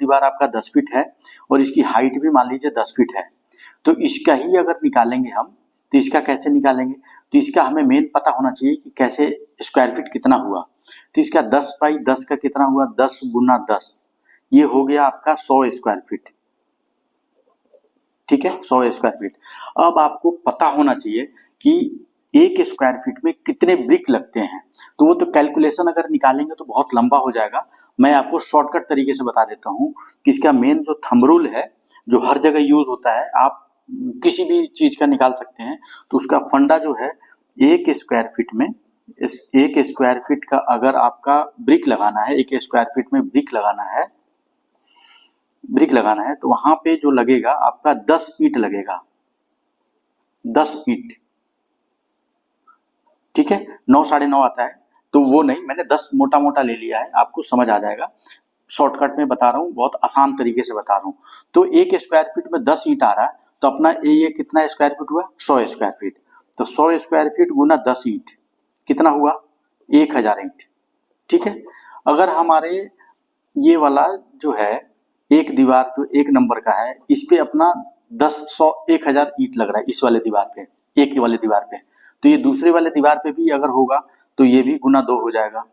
दीवार आपका 10 फीट है और इसकी हाइट भी मान लीजिए 10 फीट है, तो इसका ही अगर निकालेंगे हम, तो इसका कैसे निकालेंगे, तो इसका हमें मेन पता होना चाहिए कि कैसे स्क्वायर फीट कितना हुआ। तो इसका 10/10 का कितना हुआ, 10 गुना 10, ये हो गया आपका 100 स्क्वायर फीट। ठीक है, 100 स्क्वायर फीट। अब आपको पता होना चाहिए कि एक स्क्वायर फीट में कितने ब्रिक लगते हैं, तो वो तो कैलकुलेशन अगर निकालेंगे तो बहुत लंबा हो जाएगा। मैं आपको शॉर्टकट तरीके से बता देता हूँ कि इसका मेन जो थंब रूल है, जो हर जगह यूज होता है, आप किसी भी चीज का निकाल सकते हैं, तो उसका फंडा जो है, एक स्क्वायर फीट में, एक स्क्वायर फीट का अगर आपका ब्रिक लगाना है, एक स्क्वायर फीट में ब्रिक लगाना है, तो वहां पे जो लगेगा आपका 10 ईंट लगेगा, 10 ईंट। ठीक है, 9 साढ़े 9 आता है, तो वो नहीं, मैंने 10 मोटा मोटा ले लिया है, आपको समझ आ जाएगा। शॉर्टकट में बता रहा हूँ, बहुत आसान तरीके से बता रहा हूँ। तो एक स्क्वायर फीट में 10 ईंट आ रहा है, तो अपना ये कितना स्क्वायर फीट हुआ, 100 स्क्वायर फीट। तो 100 स्क्वायर फीट गुना 10 ईंट कितना हुआ, 1000 ईंट। ठीक है, अगर हमारे ये वाला जो है एक दीवार जो एक नंबर का है, इस पे अपना 1000 ईंट लग रहा है, इस वाले दीवार पे, एक वाले दीवार पे, तो ये दूसरे वाले दीवार पे भी अगर होगा तो ये भी गुना 2 हो जाएगा,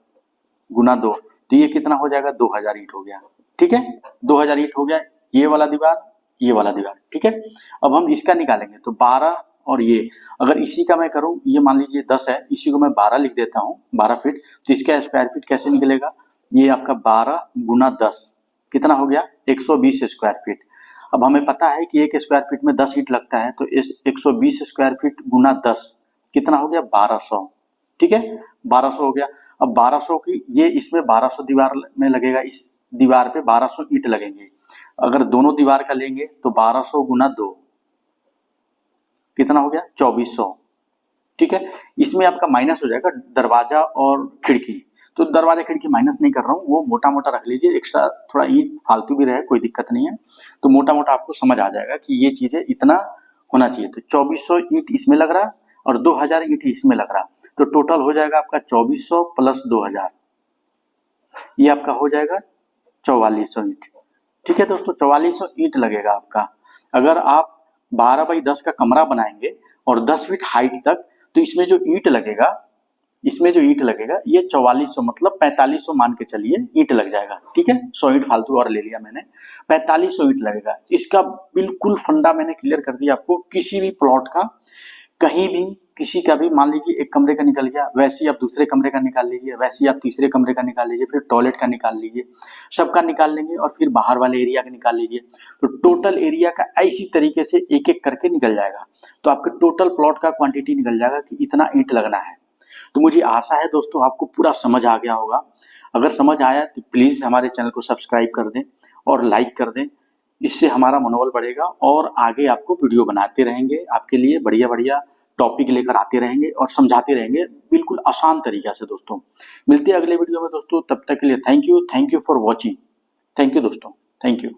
गुना 2, तो ये कितना हो जाएगा, 2000 ईंट हो गया। ठीक है, 2000 ईंट हो गया, ये वाला दीवार, ये वाला दीवार। ठीक है, अब हम इसका निकालेंगे, तो 12 और ये, अगर इसी का मैं करूं, ये मान लीजिए 10 है, इसी को मैं 12 लिख देता हूं, 12 फीट, तो इसका स्क्वायर फीट कैसे निकलेगा, ये आपका 12 गुना 10 कितना हो गया, 120 स्क्वायर फीट। अब हमें पता है कि एक स्क्वायर फीट में 10 ईंट लगता है, तो इस 120 स्क्वायर फीट गुना 10 कितना हो गया, 1200। ठीक है, 1200 हो गया। अब 1200 की ये, इसमें 1200 दीवार में लगेगा, इस दीवार पे 1200 ईंट लगेंगे। अगर दोनों दीवार का लेंगे तो 1200 गुना 2 कितना हो गया, 2400। ठीक है, इसमें आपका माइनस हो जाएगा दरवाजा और खिड़की, तो दरवाजा खिड़की माइनस नहीं कर रहा हूँ, वो मोटा मोटा रख लीजिए, एक्स्ट्रा थोड़ा ईंट फालतू भी रहे कोई दिक्कत नहीं है, तो मोटा मोटा आपको समझ आ जाएगा कि ये चीजें इतना होना चाहिए। तो 2400 ईंट इसमें लग रहा और 2000 ईंट इसमें लग रहा, तो टोटल हो जाएगा आपका 2400 प्लस 2000, ये आपका हो जाएगा 4400 ईंट। ठीक है दोस्तों, 4400 ईंट लगेगा आपका। अगर आप 12/10 का कमरा बनाएंगे और 10 फीट हाइट तक, तो इसमें जो ईंट लगेगा ये 4400 मतलब 4500 मान के चलिए ईंट लग जाएगा। ठीक है, 100 ईंट फालतू और ले लिया मैंने, 4500 ईंट लगेगा। इसका बिल्कुल फंडा मैंने क्लियर कर दिया आपको। किसी भी प्लॉट का, कहीं भी, किसी का भी, मान लीजिए एक कमरे का निकल गया, वैसे ही आप दूसरे कमरे का निकाल लीजिए, वैसे ही आप तीसरे कमरे का निकाल लीजिए, फिर टॉयलेट का निकाल लीजिए, सबका निकाल लेंगे और फिर बाहर वाले एरिया का निकाल लीजिए, तो टोटल एरिया का ऐसी तरीके से एक एक करके निकल जाएगा। तो आपके टोटल प्लॉट का क्वांटिटी निकल जाएगा कि इतना ईंट लगना है। तो मुझे आशा है दोस्तों आपको पूरा समझ आ गया होगा। अगर समझ आया तो प्लीज हमारे चैनल को सब्सक्राइब कर दें और लाइक कर दें, इससे हमारा मनोबल बढ़ेगा और आगे आपको वीडियो बनाते रहेंगे, आपके लिए बढ़िया बढ़िया टॉपिक लेकर आते रहेंगे और समझाते रहेंगे बिल्कुल आसान तरीका से। दोस्तों मिलते हैं अगले वीडियो में दोस्तों, तब तक के लिए thank you for watching. Thank you दोस्तों, थैंक यू।